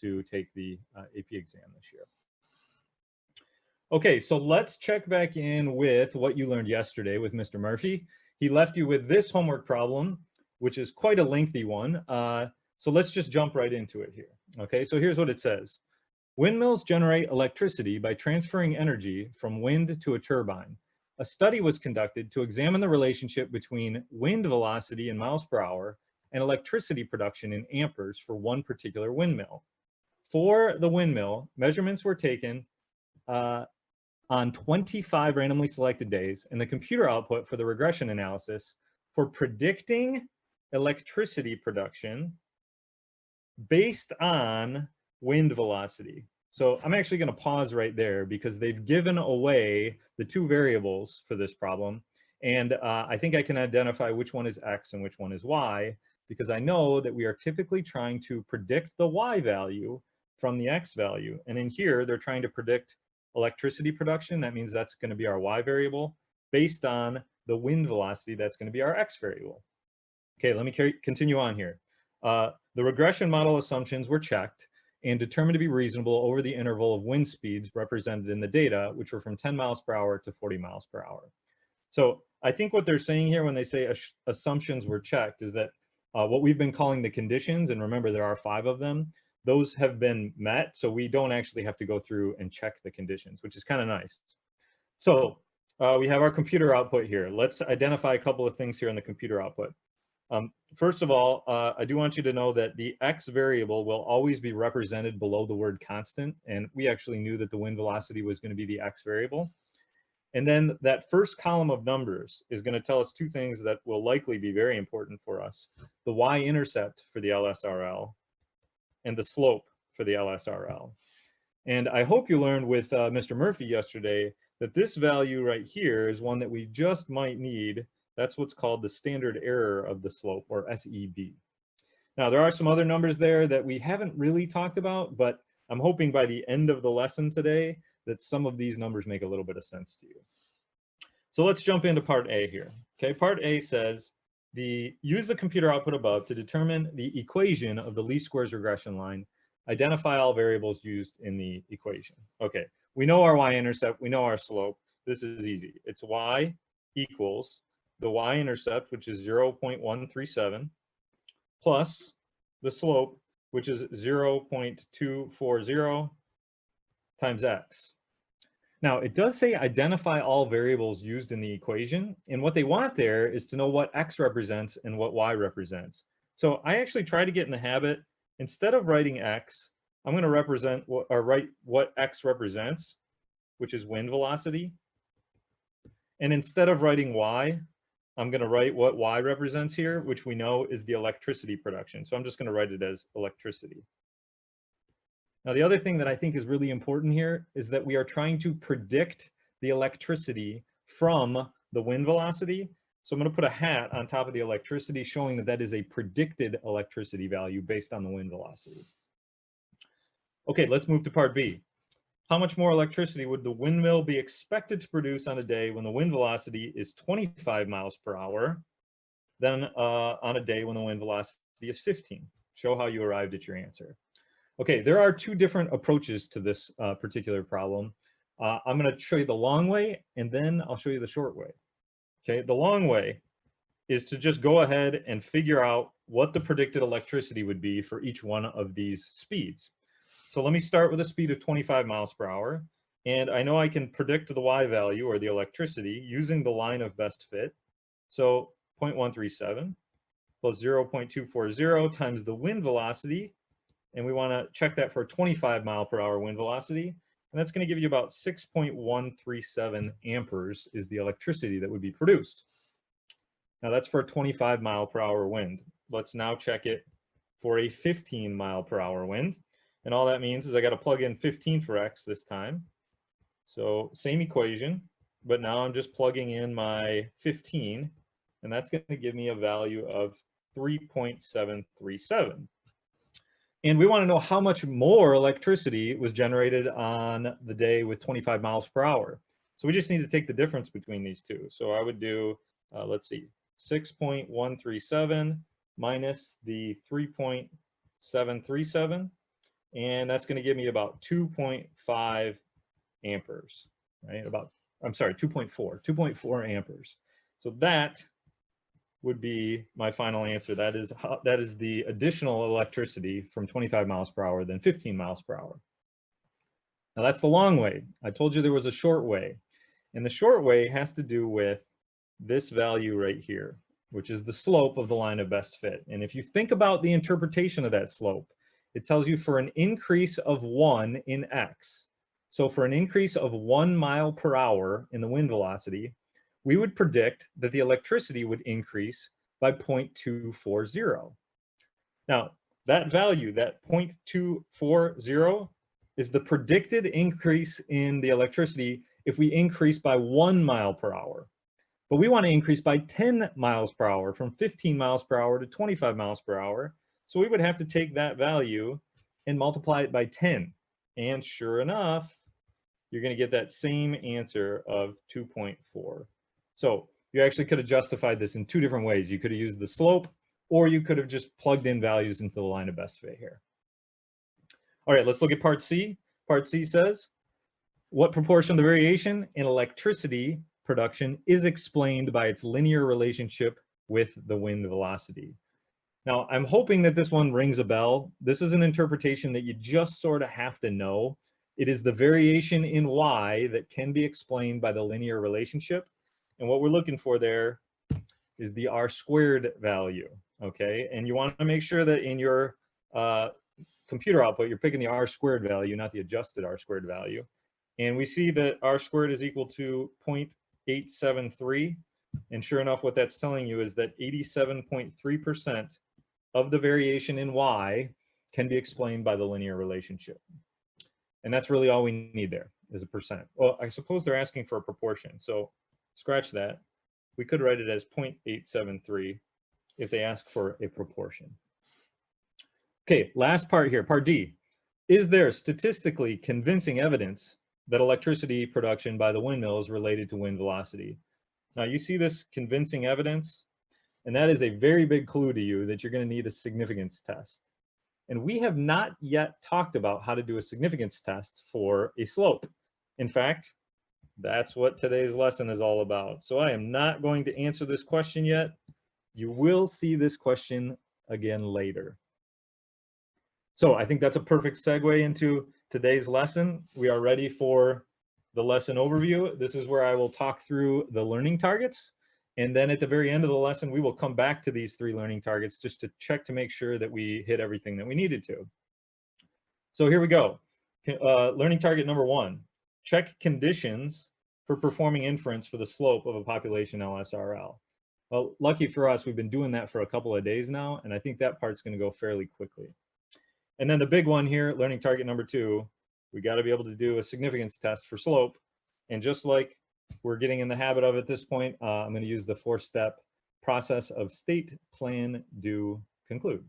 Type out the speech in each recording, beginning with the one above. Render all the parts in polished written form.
to take the AP exam this year. Okay, so let's check back in with what you learned yesterday with Mr. Murphy. He left you with this homework problem, which is quite a lengthy one. So let's just jump right into it here. Okay, so here's what it says. Windmills generate electricity by transferring energy from wind to a turbine. A study was conducted to examine the relationship between wind velocity in miles per hour and electricity production in amperes for one particular windmill. For the windmill, measurements were taken on 25 randomly selected days, and the computer output for the regression analysis for predicting electricity production based on wind velocity. So I'm actually going to pause right there because they've given away the two variables for this problem. And I think I can identify which one is X and which one is Y, because I know that we are typically trying to predict the Y value from the X value. And in here, they're trying to predict electricity production. That means that's going to be our Y variable. Based on the wind velocity, that's going to be our X variable. Okay, let me continue on here. The regression model assumptions were checked and determined to be reasonable over the interval of wind speeds represented in the data, which were from 10 miles per hour to 40 miles per hour. So I think what they're saying here when they say assumptions were checked is that what we've been calling the conditions, and remember there are 5 of them, those have been met, so we don't actually have to go through and check the conditions, which is kind of nice. So we have our computer output here. Let's identify a couple of things here in the computer output. First of all, I do want you to know that the X variable will always be represented below the word constant, and we actually knew that the wind velocity was going to be the X variable. And then that first column of numbers is going to tell us 2 things that will likely be very important for us: the y-intercept for the LSRL and the slope for the LSRL. And I hope you learned with Mr. Murphy yesterday that this value right here is one that we just might need. That's what's called the standard error of the slope, or SEB. Now, there are some other numbers there that we haven't really talked about, but I'm hoping by the end of the lesson today that some of these numbers make a little bit of sense to you. So let's jump into part A here. Okay, part A says, use the computer output above to determine the equation of the least squares regression line. Identify all variables used in the equation. Okay, we know our y-intercept, we know our slope. This is easy. It's y equals the y-intercept, which is 0.137, plus the slope, which is 0.240 times x. Now, it does say identify all variables used in the equation, and what they want there is to know what x represents and what y represents. So I actually try to get in the habit, instead of writing x, I'm going to write what x represents, which is wind velocity. And instead of writing y, I'm going to write what y represents here, which we know is the electricity production. So I'm just going to write it as electricity. Now, the other thing that I think is really important here is that we are trying to predict the electricity from the wind velocity. So I'm going to put a hat on top of the electricity, showing that that is a predicted electricity value based on the wind velocity. Okay, let's move to part B. How much more electricity would the windmill be expected to produce on a day when the wind velocity is 25 miles per hour than on a day when the wind velocity is 15? Show how you arrived at your answer. Okay, there are 2 different approaches to this particular problem. I'm going to show you the long way, and then I'll show you the short way. Okay, the long way is to just go ahead and figure out what the predicted electricity would be for each one of these speeds. So let me start with a speed of 25 miles per hour. And I know I can predict the y value, or the electricity, using the line of best fit. So 0.137 plus 0.240 times the wind velocity. And we want to check that for a 25 mile per hour wind velocity. And that's going to give you about 6.137 amperes is the electricity that would be produced. Now that's for a 25 mile per hour wind. Let's now check it for a 15 mile per hour wind. And all that means is I got to plug in 15 for x this time. So same equation, but now I'm just plugging in my 15, and that's going to give me a value of 3.737. And we want to know how much more electricity was generated on the day with 25 miles per hour. So we just need to take the difference between these two. So I would do, let's see, 6.137 minus the 3.737. and that's going to give me about 2.5 amperes, right? I'm sorry, 2.4 amperes. So that would be my final answer. That is the additional electricity from 25 miles per hour than 15 miles per hour. Now that's the long way. I told you there was a short way. And the short way has to do with this value right here, which is the slope of the line of best fit. And if you think about the interpretation of that slope, it tells you for an increase of 1 in x. So for an increase of 1 mile per hour in the wind velocity, we would predict that the electricity would increase by 0.240. Now, that value, that 0.240, is the predicted increase in the electricity if we increase by 1 mile per hour. But we want to increase by 10 miles per hour, from 15 miles per hour to 25 miles per hour. So we would have to take that value and multiply it by 10. And sure enough, you're going to get that same answer of 2.4. So you actually could have justified this in two different ways. You could have used the slope, or you could have just plugged in values into the line of best fit here. All right, let's look at part C. Part C says, what proportion of the variation in electricity production is explained by its linear relationship with the wind velocity? Now, I'm hoping that this one rings a bell. This is an interpretation that you just sort of have to know. It is the variation in y that can be explained by the linear relationship. And what we're looking for there is the r squared value, okay? And you want to make sure that in your computer output, you're picking the r squared value, not the adjusted r squared value. And we see that r squared is equal to 0.873. And sure enough, what that's telling you is that 87.3% of the variation in y can be explained by the linear relationship. And that's really all we need there, is a percent. Well, I suppose they're asking for a proportion. So scratch that. We could write it as 0.873 if they ask for a proportion. Okay, last part here, part D. Is there statistically convincing evidence that electricity production by the windmill is related to wind velocity? Now you see this convincing evidence, and that is a very big clue to you that you're going to need a significance test. And we have not yet talked about how to do a significance test for a slope. In fact, that's what today's lesson is all about. So I am not going to answer this question yet. You will see this question again later. So I think that's a perfect segue into today's lesson. We are ready for the lesson overview. This is where I will talk through the learning targets. And then at the very end of the lesson, we will come back to these 3 learning targets just to check to make sure that we hit everything that we needed to. So here we go. Learning target number 1, check conditions for performing inference for the slope of a population LSRL. Well, lucky for us, we've been doing that for a couple of days now, and I think that part's going to go fairly quickly. And then the big one here, learning target number 2, we got to be able to do a significance test for slope. And just like we're getting in the habit of at this point, I'm going to use the 4-step process of state, plan, do, conclude.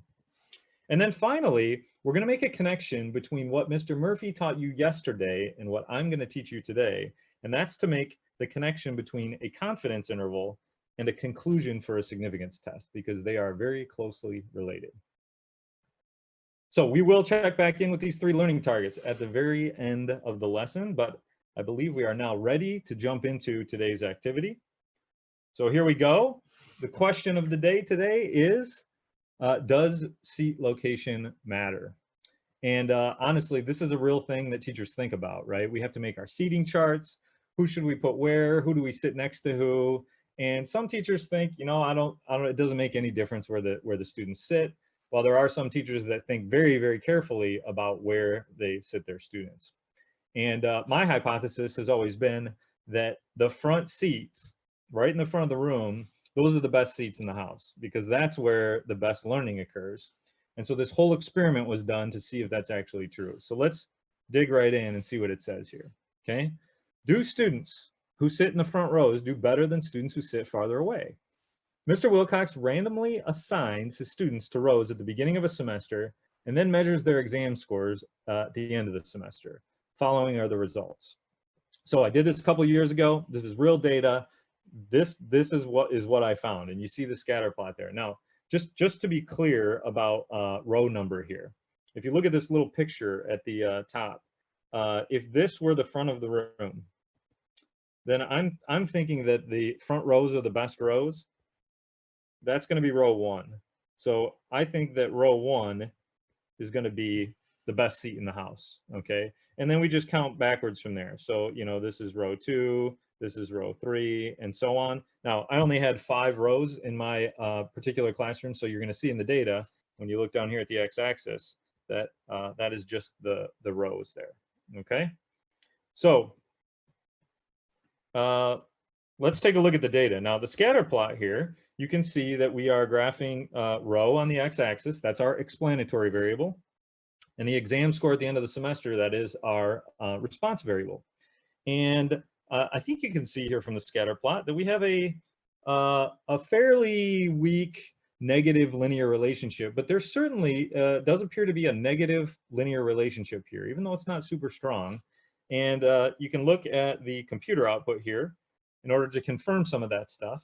And then finally, we're going to make a connection between what Mr. Murphy taught you yesterday and what I'm going to teach you today. And that's to make the connection between a confidence interval and a conclusion for a significance test, because they are very closely related. So we will check back in with these 3 learning targets at the very end of the lesson, but I believe we are now ready to jump into today's activity. So here we go. The question of the day today is, does seat location matter? And honestly, this is a real thing that teachers think about, right? We have to make our seating charts. Who should we put where? Who do we sit next to who? And some teachers think, you know, it doesn't make any difference where the students sit. While there are some teachers that think very, very carefully about where they sit their students. And my hypothesis has always been that the front seats, right in the front of the room, those are the best seats in the house, because that's where the best learning occurs. And so this whole experiment was done to see if that's actually true. So let's dig right in and see what it says here, okay? Do students who sit in the front rows do better than students who sit farther away? Mr. Wilcox randomly assigns his students to rows at the beginning of a semester and then measures their exam scores at the end of the semester. Following are the results. So I did this a couple of years ago. This is real data. This is what I found, and you see the scatter plot there. Now, just to be clear about row number here, if you look at this little picture at the top, if this were the front of the room, then I'm thinking that the front rows are the best rows. That's going to be row 1. So I think that row 1 is going to be the best seat in the house, okay? And then we just count backwards from there. So, you know, this is row 2, this is row 3, and so on. Now, I only had 5 rows in my particular classroom, so you're going to see in the data, when you look down here at the x-axis, that that is just the rows there, okay? So, let's take a look at the data. Now, the scatter plot here, you can see that we are graphing row on the x-axis. That's our explanatory variable. And the exam score at the end of the semester, that is our response variable. And I think you can see here from the scatter plot that we have a fairly weak negative linear relationship, but there certainly does appear to be a negative linear relationship here, even though it's not super strong. And you can look at the computer output here in order to confirm some of that stuff.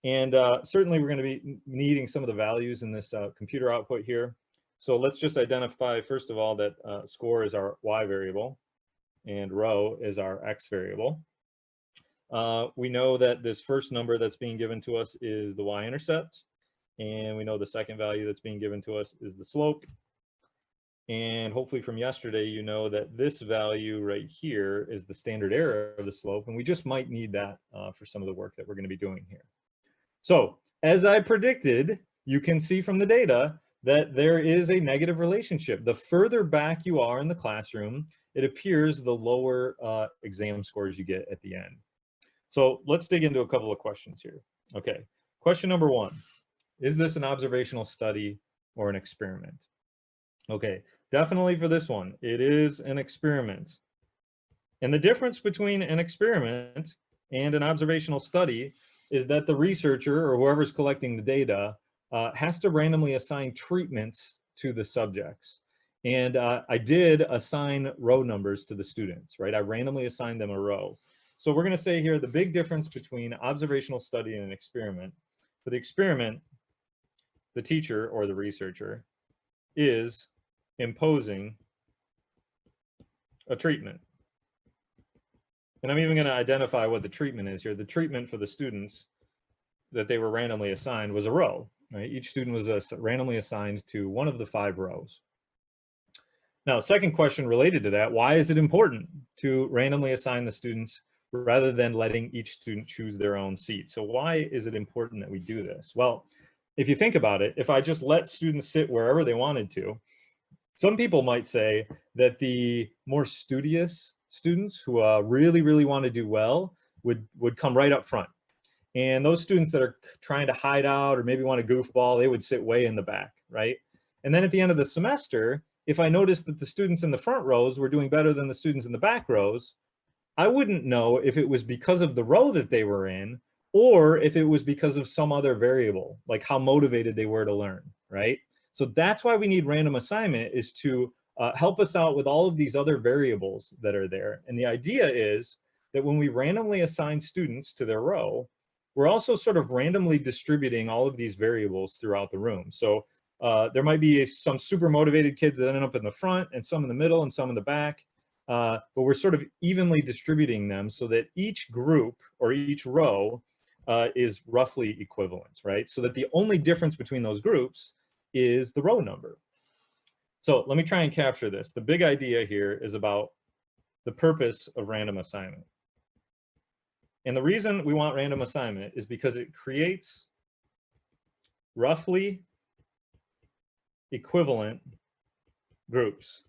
And certainly we're going to be needing some of the values in this computer output here. So let's just identify, first of all, that score is our y variable and row is our x variable. We know that this first number that's being given to us is the y-intercept, and we know the second value that's being given to us is the slope. And hopefully from yesterday, you know that this value right here is the standard error of the slope, and we just might need that for some of the work that we're going to be doing here. So as I predicted, you can see from the data that there is a negative relationship. The further back you are in the classroom, it appears the lower exam scores you get at the end. So let's dig into a couple of questions here. Okay, question number 1. Is this an observational study or an experiment? Okay, definitely for this one, it is an experiment. And the difference between an experiment and an observational study is that the researcher or whoever's collecting the data has to randomly assign treatments to the subjects. And I did assign row numbers to the students, right? I randomly assigned them a row. So we're going to say here the big difference between observational study and an experiment. For the experiment, the teacher or the researcher is imposing a treatment. And I'm even going to identify what the treatment is here. The treatment for the students that they were randomly assigned was a row, right? Each student was randomly assigned to one of the 5 rows. Now, second question related to that, why is it important to randomly assign the students rather than letting each student choose their own seat? So why is it important that we do this? Well, if you think about it, if I just let students sit wherever they wanted to, some people might say that the more studious students who really, really want to do well would come right up front. And those students that are trying to hide out or maybe want to goofball, they would sit way in the back, right? And then at the end of the semester, if I noticed that the students in the front rows were doing better than the students in the back rows, I wouldn't know if it was because of the row that they were in or if it was because of some other variable, like how motivated they were to learn, right? So that's why we need random assignment, is to help us out with all of these other variables that are there. And the idea is that when we randomly assign students to their row, we're also sort of randomly distributing all of these variables throughout the room. So there might be some super motivated kids that end up in the front and some in the middle and some in the back. But we're sort of evenly distributing them so that each group or each row is roughly equivalent, right? So that the only difference between those groups is the row number. So let me try and capture this. The big idea here is about the purpose of random assignment. And the reason we want random assignment is because it creates roughly equivalent groups,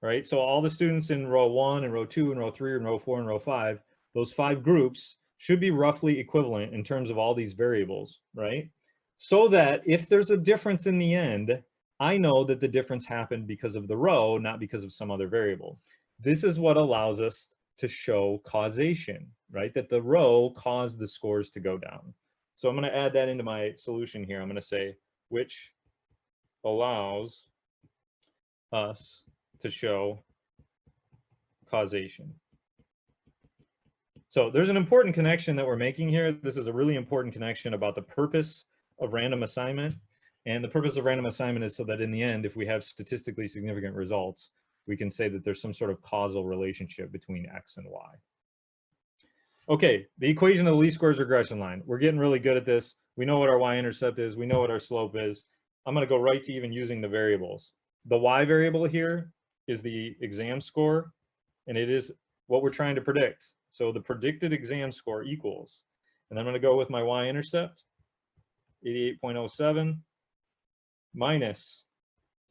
right? So all the students in row 1 and row 2 and row 3 and row 4 and row 5, those 5 groups should be roughly equivalent in terms of all these variables, right? So that if there's a difference in the end, I know that the difference happened because of the row, not because of some other variable. This is what allows us to show causation, right? That the row caused the scores to go down. So I'm going to add that into my solution here. I'm going to say, which allows us to show causation. So there's an important connection that we're making here. This is a really important connection about the purpose of random assignment. And the purpose of random assignment is so that in the end, if we have statistically significant results, we can say that there's some sort of causal relationship between X and Y. Okay, the equation of the least squares regression line. We're getting really good at this. We know what our y-intercept is. We know what our slope is. I'm going to go right to even using the variables. The y variable here is the exam score, and it is what we're trying to predict. So the predicted exam score equals, and I'm going to go with my y-intercept, 88.07, minus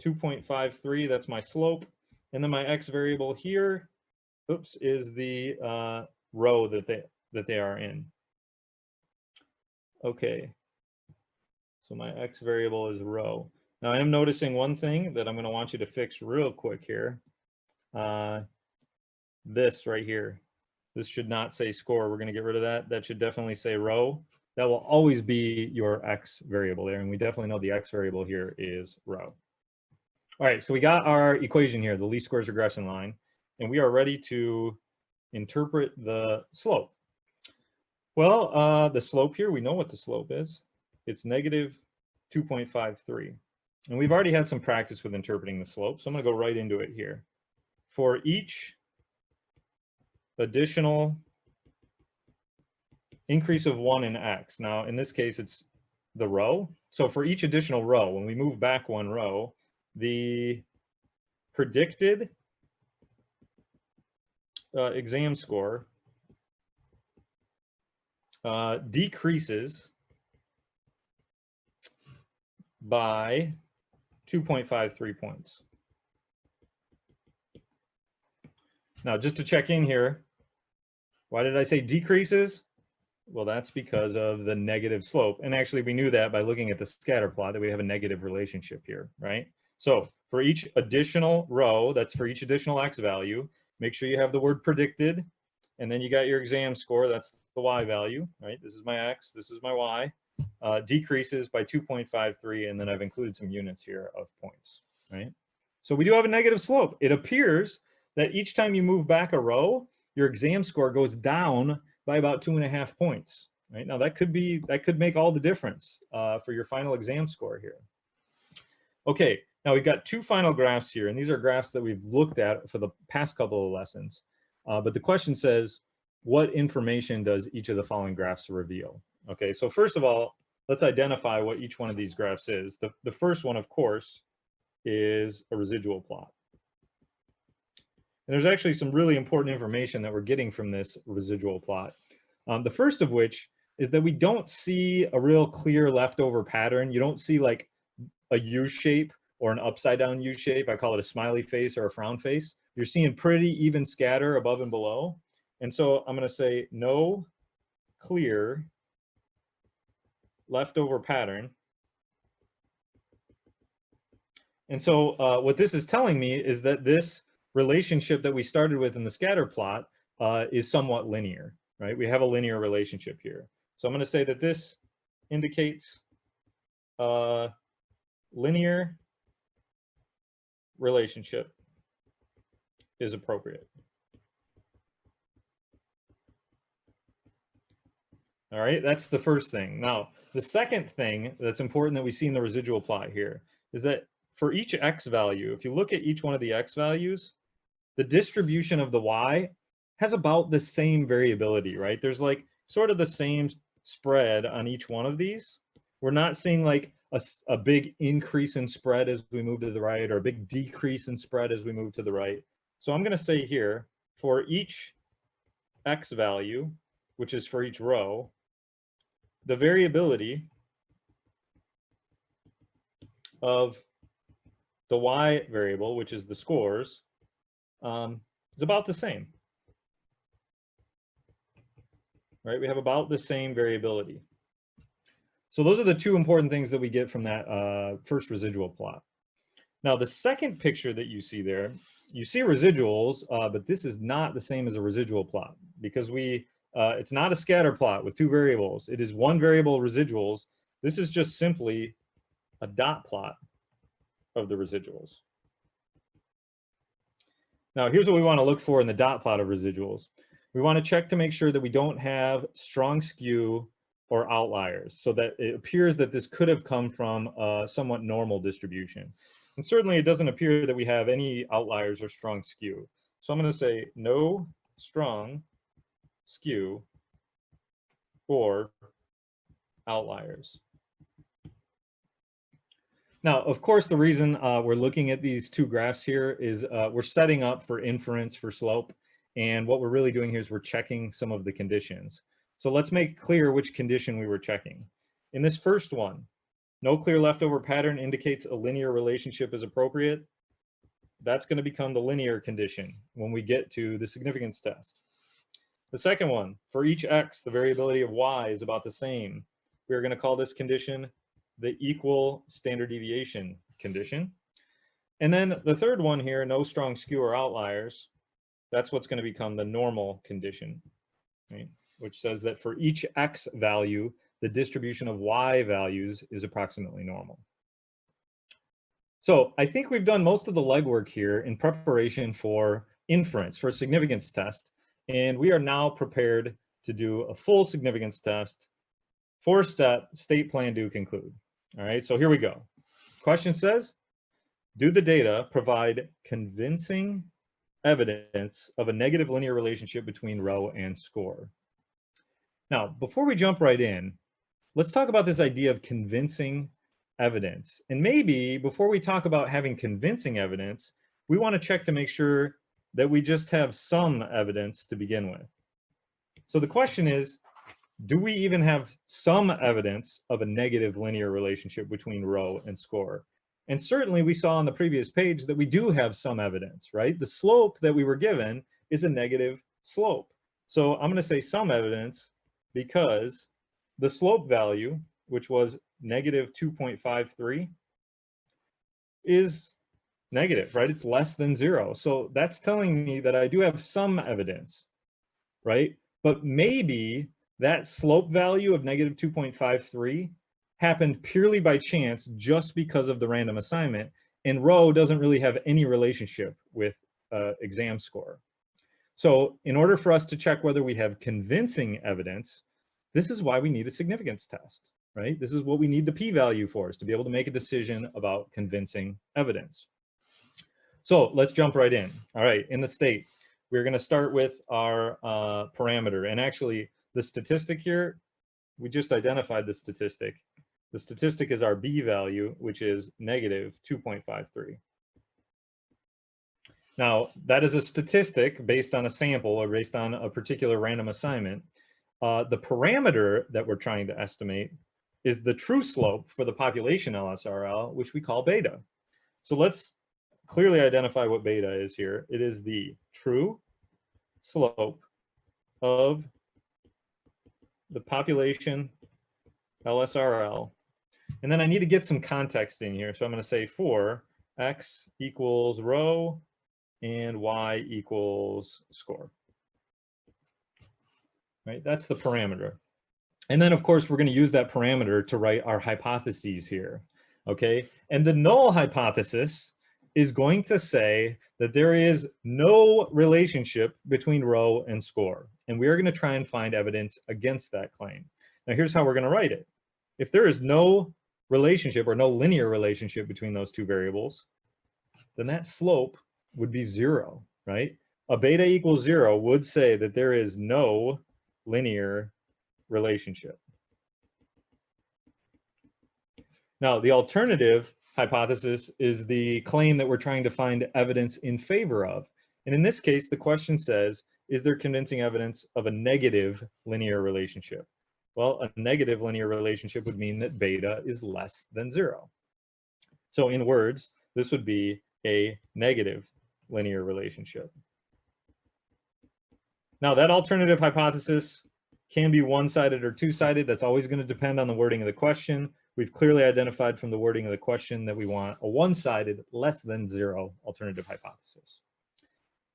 2.53, that's my slope. And then my x variable here, oops, is the row that they are in. Okay, so my x variable is row. Now I am noticing one thing that I'm going to want you to fix real quick here. This right here, this should not say score. We're going to get rid of that. That should definitely say row. That will always be your x variable there, and we definitely know the x variable here is row. All right, so we got our equation here, the least squares regression line, and we are ready to interpret the slope. Well, the slope here, we know what the slope is. It's negative 2.53. And we've already had some practice with interpreting the slope, so I'm going to go right into it here. For each additional increase of 1 in x, now in this case it's the row. So for each additional row, when we move back one row, the predicted exam score decreases by 2.53 points. Now, just to check in here, why did I say decreases? Well, that's because of the negative slope. And actually, we knew that by looking at the scatter plot, that we have a negative relationship here, right? So for each additional row, that's for each additional x value, make sure you have the word predicted, and then you got your exam score, that's the y value, right? This is my x, this is my y, decreases by 2.53, and then I've included some units here of points, right? So we do have a negative slope. It appears that each time you move back a row, your exam score goes down by about 2.5 points, right? Now that could make all the difference for your final exam score here. Okay, now we've got two final graphs here, and these are graphs that we've looked at for the past couple of lessons. But the question says, what information does each of the following graphs reveal? Okay, so first of all, let's identify what each one of these graphs is. The first one, of course, is a residual plot. And there's actually some really important information that we're getting from this residual plot. The first of which is that we don't see a real clear leftover pattern. You don't see like a U shape or an upside down U shape. I call it a smiley face or a frown face. You're seeing pretty even scatter above and below. And so I'm going to say no clear leftover pattern. And so what this is telling me is that this relationship that we started with in the scatter plot is somewhat linear, right? We have a linear relationship here. So I'm going to say that this indicates linear relationship is appropriate. All right, that's the first thing. Now, the second thing that's important that we see in the residual plot here is that for each x value, if you look at each one of the x values, the distribution of the y has about the same variability, right? There's like sort of the same spread on each one of these. We're not seeing like a big increase in spread as we move to the right or a big decrease in spread as we move to the right. So I'm going to say here, for each x value, which is for each row, the variability of the y variable, which is the scores, is about the same. Right? We have about the same variability. So those are the two important things that we get from that first residual plot. Now, the second picture that you see there, you see residuals, but this is not the same as a residual plot because it's not a scatter plot with two variables. It is one variable residuals. This is just simply a dot plot of the residuals. Now, here's what we want to look for in the dot plot of residuals. We want to check to make sure that we don't have strong skew or outliers, so that it appears that this could have come from a somewhat normal distribution. And certainly it doesn't appear that we have any outliers or strong skew. So I'm going to say no strong skew or outliers. Now, of course, the reason we're looking at these two graphs here is we're setting up for inference for slope. And what we're really doing here is we're checking some of the conditions. So let's make clear which condition we were checking. In this first one, no clear leftover pattern indicates a linear relationship is appropriate. That's going to become the linear condition when we get to the significance test. The second one, for each x, the variability of y is about the same. We're going to call this condition the equal standard deviation condition. And then the third one here, no strong skew or outliers, that's what's going to become the normal condition, right? Which says that for each x value, the distribution of y values is approximately normal. So I think we've done most of the legwork here in preparation for inference, for a significance test. And we are now prepared to do a full significance test, 4-step state plan do conclude. All right, so here we go. Question says, do the data provide convincing evidence of a negative linear relationship between rho and score? Now, before we jump right in, let's talk about this idea of convincing evidence. And maybe before we talk about having convincing evidence, we want to check to make sure that we just have some evidence to begin with. So the question is, do we even have some evidence of a negative linear relationship between rho and score? And certainly we saw on the previous page that we do have some evidence, right? The slope that we were given is a negative slope. So I'm going to say some evidence because the slope value, which was negative 2.53, is negative, right? It's less than 0. So that's telling me that I do have some evidence, right? But maybe that slope value of negative 2.53 happened purely by chance just because of the random assignment, and rho doesn't really have any relationship with exam score. So in order for us to check whether we have convincing evidence, this is why we need a significance test, right? This is what we need the p-value for, is to be able to make a decision about convincing evidence. So let's jump right in. All right, in the state, we're going to start with our parameter. And actually, the statistic here, we just identified the statistic. The statistic is our b value, which is negative 2.53. Now, that is a statistic based on a sample or based on a particular random assignment. The parameter that we're trying to estimate is the true slope for the population LSRL, which we call beta. So let's clearly identify what beta is here. It is the true slope of the population LSRL. And then I need to get some context in here. So I'm going to say for x equals rho and y equals score. Right? That's the parameter. And then, of course, we're going to use that parameter to write our hypotheses here. Okay? And the null hypothesis is going to say that there is no relationship between rho and score. And we are going to try and find evidence against that claim. Now, here's how we're going to write it. If there is no relationship or no linear relationship between those two variables, then that slope would be 0, right? A beta equals 0 would say that there is no linear relationship. Now, the alternative hypothesis is the claim that we're trying to find evidence in favor of. And in this case, the question says, is there convincing evidence of a negative linear relationship? Well, a negative linear relationship would mean that beta is less than 0. So in words, this would be a negative linear relationship. Now, that alternative hypothesis can be one-sided or two-sided. That's always going to depend on the wording of the question. We've clearly identified from the wording of the question that we want a one-sided, less than 0 alternative hypothesis.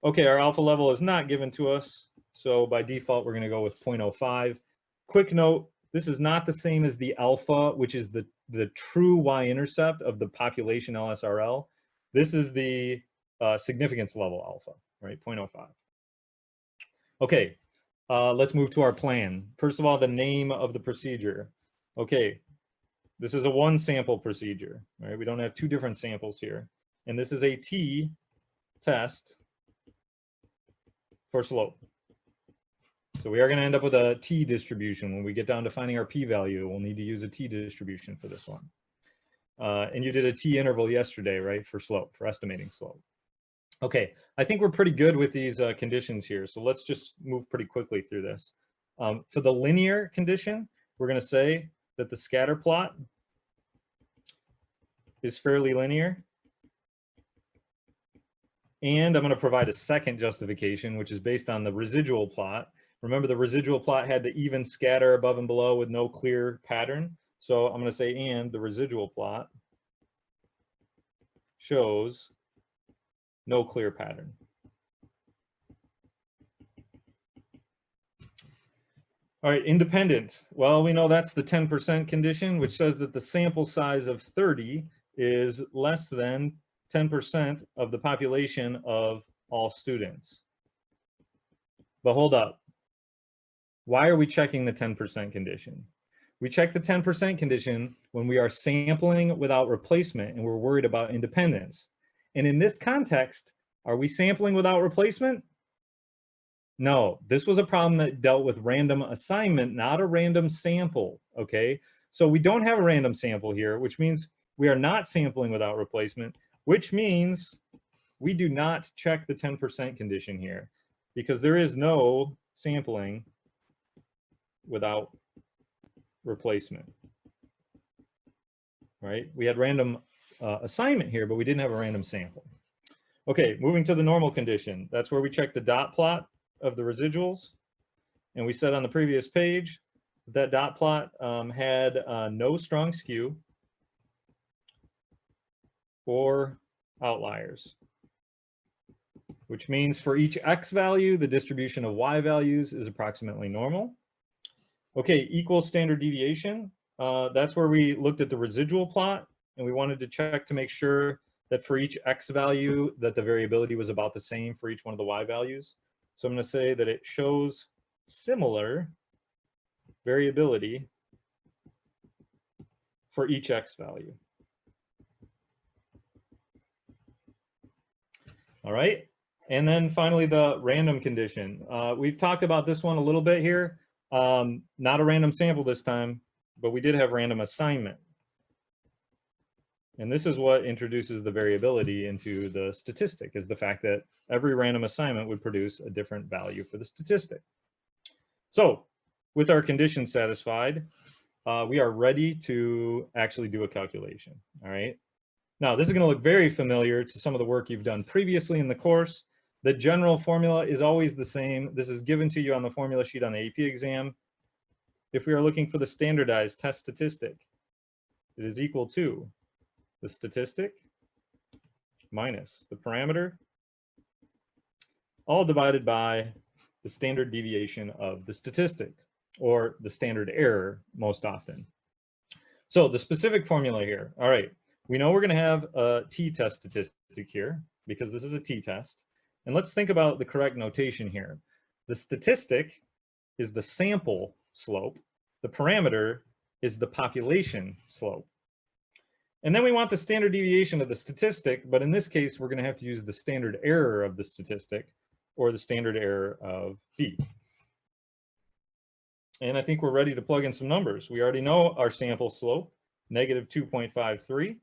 Okay, our alpha level is not given to us, so by default, we're going to go with 0.05. Quick note, this is not the same as the alpha, which is the true y-intercept of the population LSRL. This is the significance level alpha, right, 0.05. Okay, Let's move to our plan. First of all, the name of the procedure. Okay, this is a one sample procedure, right? We don't have two different samples here. And this is a t-test for slope. So we are going to end up with a t-distribution. When we get down to finding our p-value, we'll need to use a t-distribution for this one. And you did a t-interval yesterday, right, for slope, for estimating slope. Okay, I think we're pretty good with these conditions here. So let's just move pretty quickly through this. For the linear condition, we're going to say that the scatter plot is fairly linear. And I'm going to provide a second justification, which is based on the residual plot. Remember, the residual plot had the even scatter above and below with no clear pattern. So I'm going to say, and the residual plot shows no clear pattern. All right, independent. Well, we know that's the 10% condition, which says that the sample size of 30 is less than 10% of the population of all students. But hold up. Why are we checking the 10% condition? We check the 10% condition when we are sampling without replacement and we're worried about independence. And in this context, are we sampling without replacement? No, this was a problem that dealt with random assignment, not a random sample, okay? So we don't have a random sample here, which means we are not sampling without replacement, which means we do not check the 10% condition here because there is no sampling without replacement, right? We had random assignment here, but we didn't have a random sample. Okay, moving to the normal condition. That's where we check the dot plot of the residuals. And we said on the previous page that dot plot had no strong skew or outliers, which means for each x value, the distribution of y values is approximately normal. Okay, equal standard deviation. That's where we looked at the residual plot and we wanted to check to make sure that for each x value that the variability was about the same for each one of the y values. So I'm going to say that it shows similar variability for each x value. All right, and then finally the random condition. We've talked about this one a little bit here. Not a random sample this time, but we did have random assignment. And this is what introduces the variability into the statistic, is the fact that every random assignment would produce a different value for the statistic. So with our conditions satisfied, we are ready to actually do a calculation, all right? Now, this is going to look very familiar to some of the work you've done previously in the course. The general formula is always the same. This is given to you on the formula sheet on the AP exam. If we are looking for the standardized test statistic, it is equal to the statistic minus the parameter, all divided by the standard deviation of the statistic, or the standard error most often. So the specific formula here, all right, we know we're going to have a t-test statistic here because this is a t-test. And let's think about the correct notation here. The statistic is the sample slope. The parameter is the population slope. And then we want the standard deviation of the statistic, but in this case, we're going to have to use the standard error of the statistic or the standard error of B. And I think we're ready to plug in some numbers. We already know our sample slope, negative 2.53.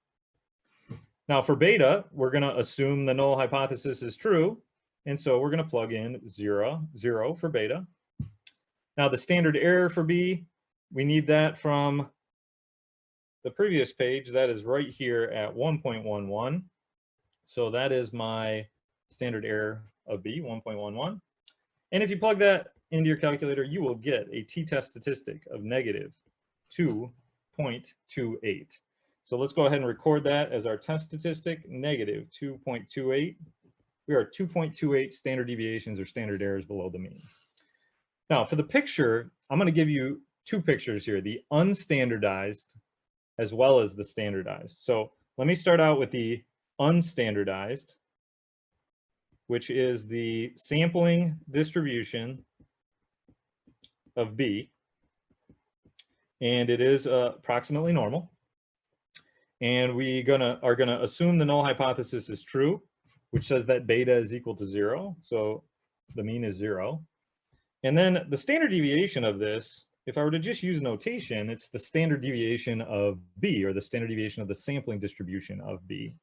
Now for beta, we're going to assume the null hypothesis is true. And so we're going to plug in 0, 0 for beta. Now the standard error for B, we need that from the previous page. That is right here at 1.11. So that is my standard error of B, 1.11. And if you plug that into your calculator, you will get a t-test statistic of negative 2.28. So let's go ahead and record that as our test statistic, negative 2.28. We are 2.28 standard deviations or standard errors below the mean. Now for the picture, I'm going to give you two pictures here, the unstandardized as well as the standardized. So let me start out with the unstandardized, which is the sampling distribution of B, and it is approximately normal. And we are gonna assume the null hypothesis is true, which says that beta is equal to 0. So the mean is 0. And then the standard deviation of this, if I were to just use notation, it's the standard deviation of B, or the standard deviation of the sampling distribution of B.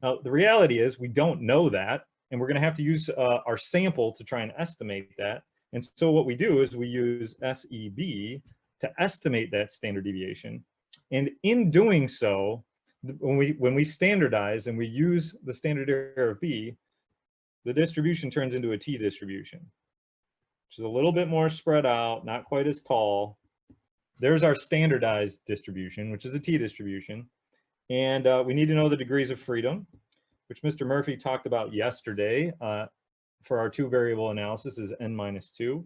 Now, the reality is we don't know that, and we're going to have to use our sample to try and estimate that. And so what we do is we use SEB to estimate that standard deviation. And in doing so, when we standardize and we use the standard error of B, the distribution turns into a t distribution, which is a little bit more spread out, not quite as tall. There's our standardized distribution, which is a t distribution. And we need to know the degrees of freedom, which Mr. Murphy talked about yesterday for our 2-variable analysis is n-2.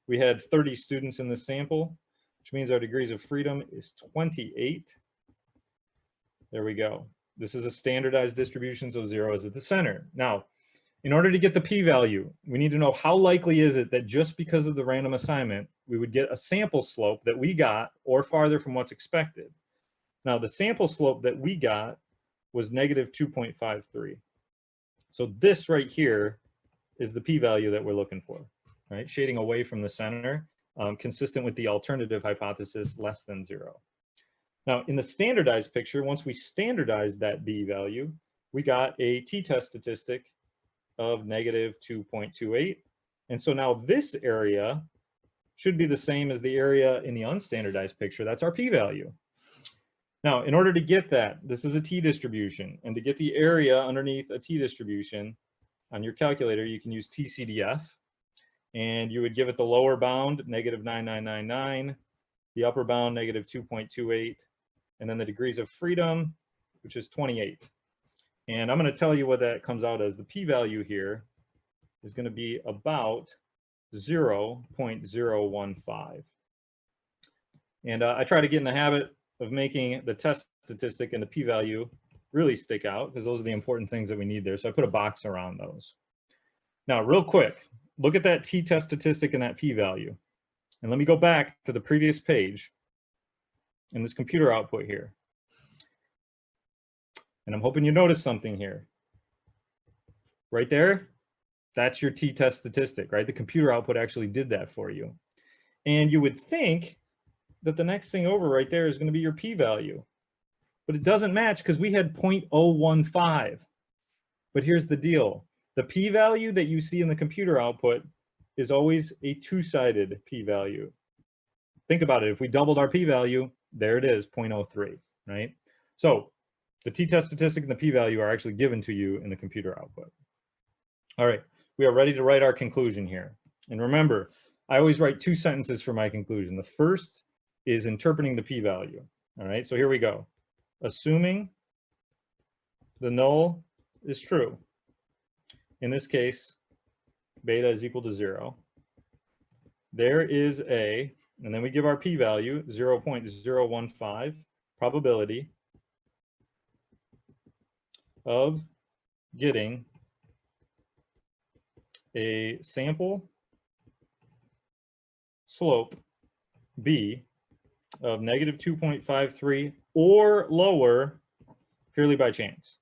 We had 30 students in this sample, which means our degrees of freedom is 28. There we go. This is a standardized distribution, so 0 is at the center. Now, in order to get the p-value, we need to know how likely is it that just because of the random assignment, we would get a sample slope that we got or farther from what's expected. Now, the sample slope that we got was negative 2.53. So this right here is the p-value that we're looking for, right? Shading away from the center, consistent with the alternative hypothesis less than 0. Now, in the standardized picture, once we standardized that b value, we got a t-test statistic of negative 2.28. And so now this area should be the same as the area in the unstandardized picture. That's our p-value. Now, in order to get that, this is a t distribution. And to get the area underneath a t distribution on your calculator, you can use TCDF. And you would give it the lower bound, negative 9999, the upper bound, negative 2.28, and then the degrees of freedom, which is 28. And I'm going to tell you what that comes out as. The p-value here is going to be about 0.015. And I try to get in the habit of making the test statistic and the p-value really stick out, because those are the important things that we need there. So I put a box around those. Now, real quick, look at that t-test statistic and that p-value. And let me go back to the previous page in this computer output here. And I'm hoping you notice something here. Right there, that's your t-test statistic, right? The computer output actually did that for you. And you would think that the next thing over right there is going to be your p-value. But it doesn't match because we had 0.015. But here's the deal. The p-value that you see in the computer output is always a two-sided p-value. Think about it. If we doubled our p-value, there it is, 0.03, right? So the t-test statistic and the p-value are actually given to you in the computer output. All right, we are ready to write our conclusion here. And remember, I always write 2 sentences for my conclusion. The first is interpreting the p-value. All right, so here we go. Assuming the null is true, in this case, beta is equal to 0, there is a, and then we give our p-value 0.015 probability of getting a sample slope b of negative 2.53 or lower purely by chance.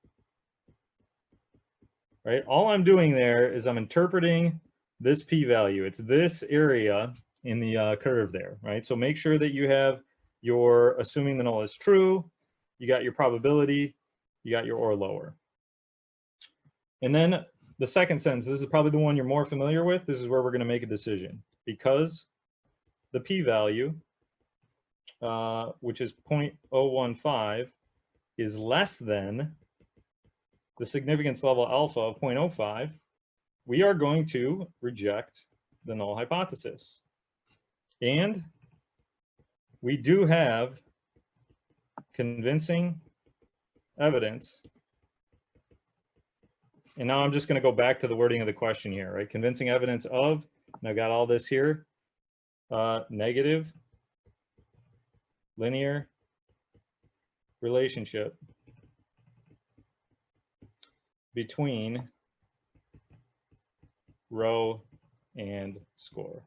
Right? All I'm doing there is I'm interpreting this p-value. It's this area in the curve there, right? So make sure that you have your assuming the null is true, you got your probability, you got your or lower. And then the second sentence, this is probably the one you're more familiar with. This is where we're going to make a decision. Because the p-value, which is 0.015, is less than the significance level alpha of 0.05, we are going to reject the null hypothesis. And we do have convincing evidence. And now I'm just going to go back to the wording of the question here, right? Convincing evidence of, and I got all this here, negative linear relationship between row and score.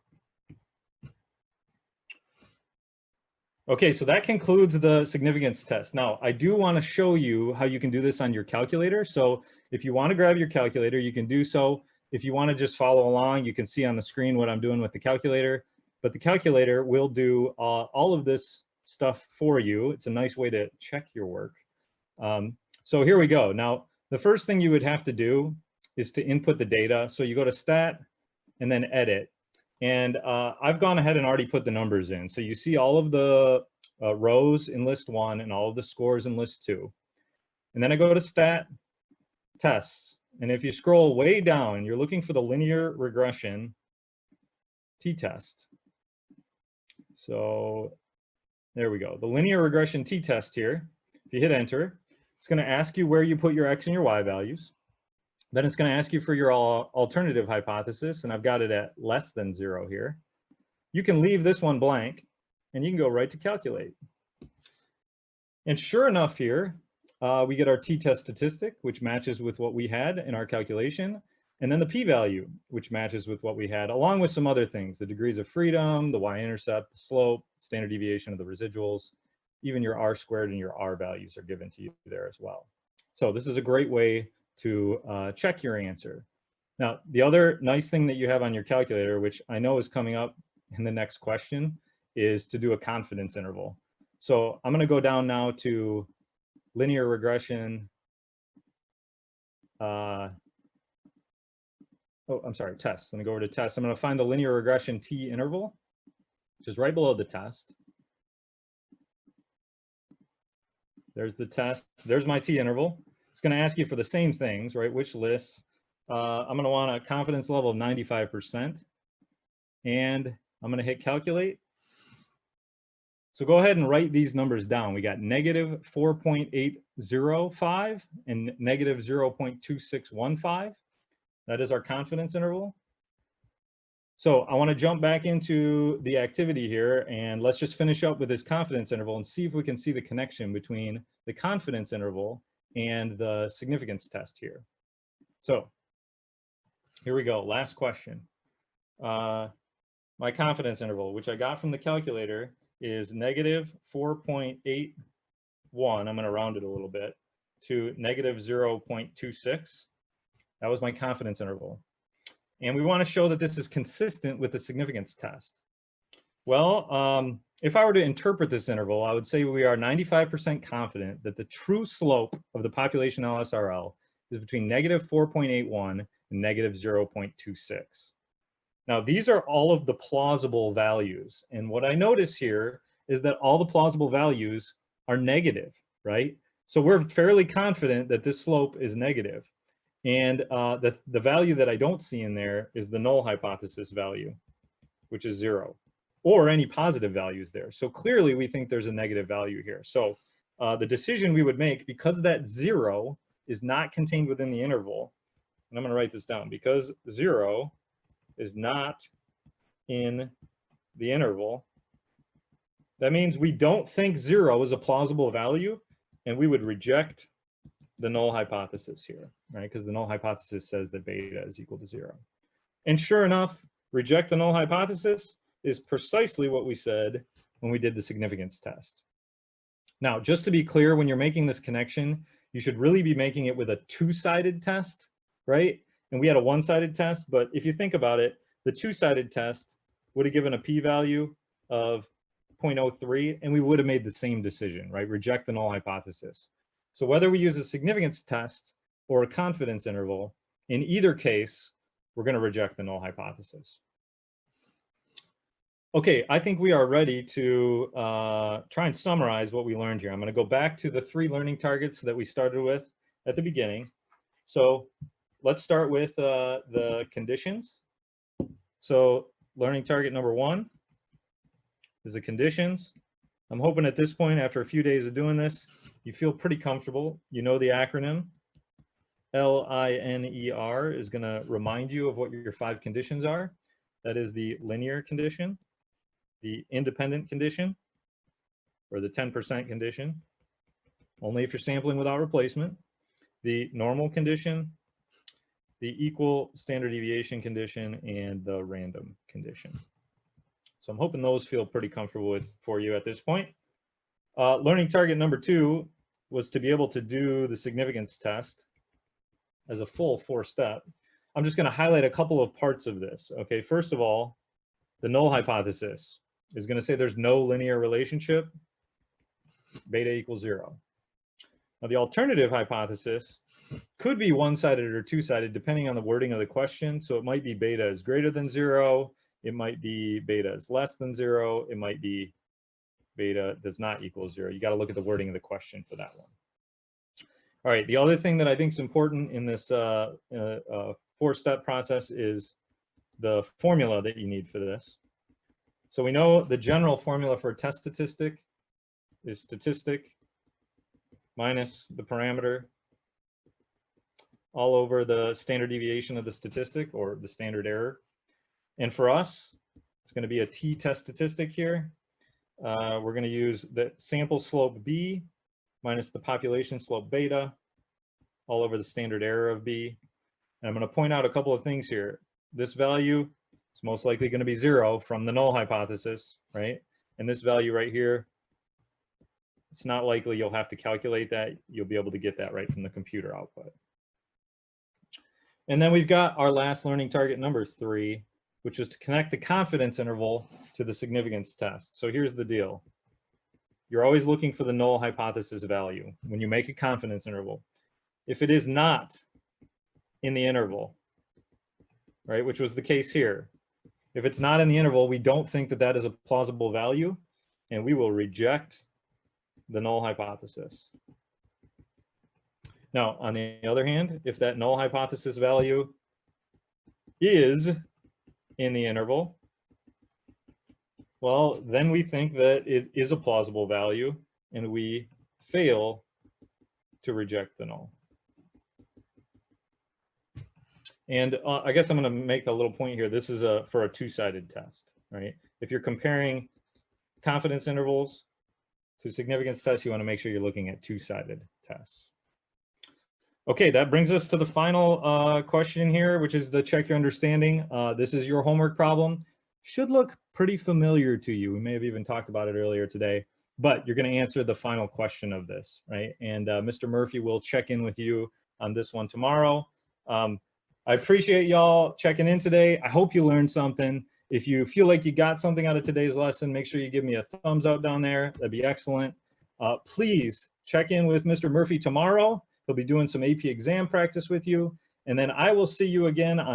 Okay, so that concludes the significance test. Now, I do want to show you how you can do this on your calculator. So if you want to grab your calculator, you can do so. If you want to just follow along, you can see on the screen what I'm doing with the calculator. But the calculator will do all of this stuff for you. It's a nice way to check your work. So here we go. Now, the first thing you would have to do is to input the data. So you go to Stat and then Edit. And I've gone ahead and already put the numbers in. So you see all of the rows in list 1 and all of the scores in list 2. And then I go to Stat, Tests. And if you scroll way down, you're looking for the linear regression t-test. So there we go. The linear regression t-test here. If you hit enter, it's going to ask you where you put your x and your y values. Then it's going to ask you for your alternative hypothesis, and I've got it at less than 0 here. You can leave this one blank, and you can go right to calculate. And sure enough here, we get our t-test statistic, which matches with what we had in our calculation, and then the p-value, which matches with what we had, along with some other things, the degrees of freedom, the y-intercept, the slope, standard deviation of the residuals, even your r-squared and your r values are given to you there as well. So this is a great way to check your answer. Now, the other nice thing that you have on your calculator, which I know is coming up in the next question, is to do a confidence interval. So I'm going to go down now to linear regression. I'm sorry, test. Let me go over to test. I'm going to find the linear regression t interval, which is right below the test. There's the test. There's my t interval. It's going to ask you for the same things, right? Which lists? I'm going to want a confidence level of 95%. And I'm going to hit calculate. So go ahead and write these numbers down. We got negative 4.805 and negative 0.2615. That is our confidence interval. So I want to jump back into the activity here, and let's just finish up with this confidence interval and see if we can see the connection between the confidence interval and the significance test here. So here we go. Last question. My confidence interval, which I got from the calculator, is negative 4.81. I'm going to round it a little bit to negative 0.26. That was my confidence interval. And we want to show that this is consistent with the significance test. Well, if I were to interpret this interval, I would say we are 95% confident that the true slope of the population LSRL is between negative 4.81 and negative 0.26. Now, these are all of the plausible values. And what I notice here is that all the plausible values are negative, right? So we're fairly confident that this slope is negative. And the value that I don't see in there is the null hypothesis value, which is 0, or any positive values there. So clearly we think there's a negative value here. So the decision we would make, because that 0 is not contained within the interval, and I'm going to write this down, because 0 is not in the interval, that means we don't think 0 is a plausible value, and we would reject the null hypothesis here, right? Because the null hypothesis says that beta is equal to 0. And sure enough, reject the null hypothesis is precisely what we said when we did the significance test. Now, just to be clear, when you're making this connection, you should really be making it with a two-sided test, right? And we had a one-sided test, but if you think about it, the two-sided test would have given a p-value of 0.03, and we would have made the same decision, right? Reject the null hypothesis. So whether we use a significance test or a confidence interval, in either case, we're going to reject the null hypothesis. Okay, I think we are ready to try and summarize what we learned here. I'm going to go back to the 3 learning targets that we started with at the beginning. So let's start with the conditions. So learning target number 1 is the conditions. I'm hoping at this point, after a few days of doing this, you feel pretty comfortable. You know the acronym. LINER is going to remind you of what your 5 conditions are. That is the linear condition, the independent condition, or the 10% condition, only if you're sampling without replacement, the normal condition, the equal standard deviation condition, and the random condition. So I'm hoping those feel pretty comfortable for you at this point. Learning target number 2 was to be able to do the significance test as a full 4-step. I'm just going to highlight a couple of parts of this. Okay, first of all, the null hypothesis is going to say there's no linear relationship, beta equals 0. Now the alternative hypothesis could be one-sided or two-sided depending on the wording of the question. So it might be beta is greater than 0, it might be beta is less than 0, it might be beta does not equal 0. You got to look at the wording of the question for that one. All right, the other thing that I think is important in this 4-step process is the formula that you need for this. So we know the general formula for a test statistic is statistic minus the parameter all over the standard deviation of the statistic or the standard error. And for us, it's going to be a t-test statistic here. We're going to use the sample slope b minus the population slope beta all over the standard error of b. And I'm going to point out a couple of things here. This value is most likely going to be 0 from the null hypothesis, right? And this value right here, it's not likely you'll have to calculate that. You'll be able to get that right from the computer output. And then we've got our last learning target number 3, which is to connect the confidence interval to the significance test. So here's the deal. You're always looking for the null hypothesis value when you make a confidence interval. If it is not in the interval, right, which was the case here, if it's not in the interval, we don't think that that is a plausible value, and we will reject the null hypothesis. Now, on the other hand, if that null hypothesis value is in the interval, well, then we think that it is a plausible value, and we fail to reject the null. And I guess I'm going to make a little point here. This is for a two-sided test, right? If you're comparing confidence intervals to significance tests, you want to make sure you're looking at two-sided tests. Okay, that brings us to the final question here, which is the check your understanding. This is your homework problem. Should look pretty familiar to you. We may have even talked about it earlier today, but you're going to answer the final question of this, right? And Mr. Murphy will check in with you on this one tomorrow. I appreciate y'all checking in today. I hope you learned something. If you feel like you got something out of today's lesson, make sure you give me a thumbs up down there. That'd be excellent. Please check in with Mr. Murphy tomorrow. He'll be doing some AP exam practice with you. And then I will see you again on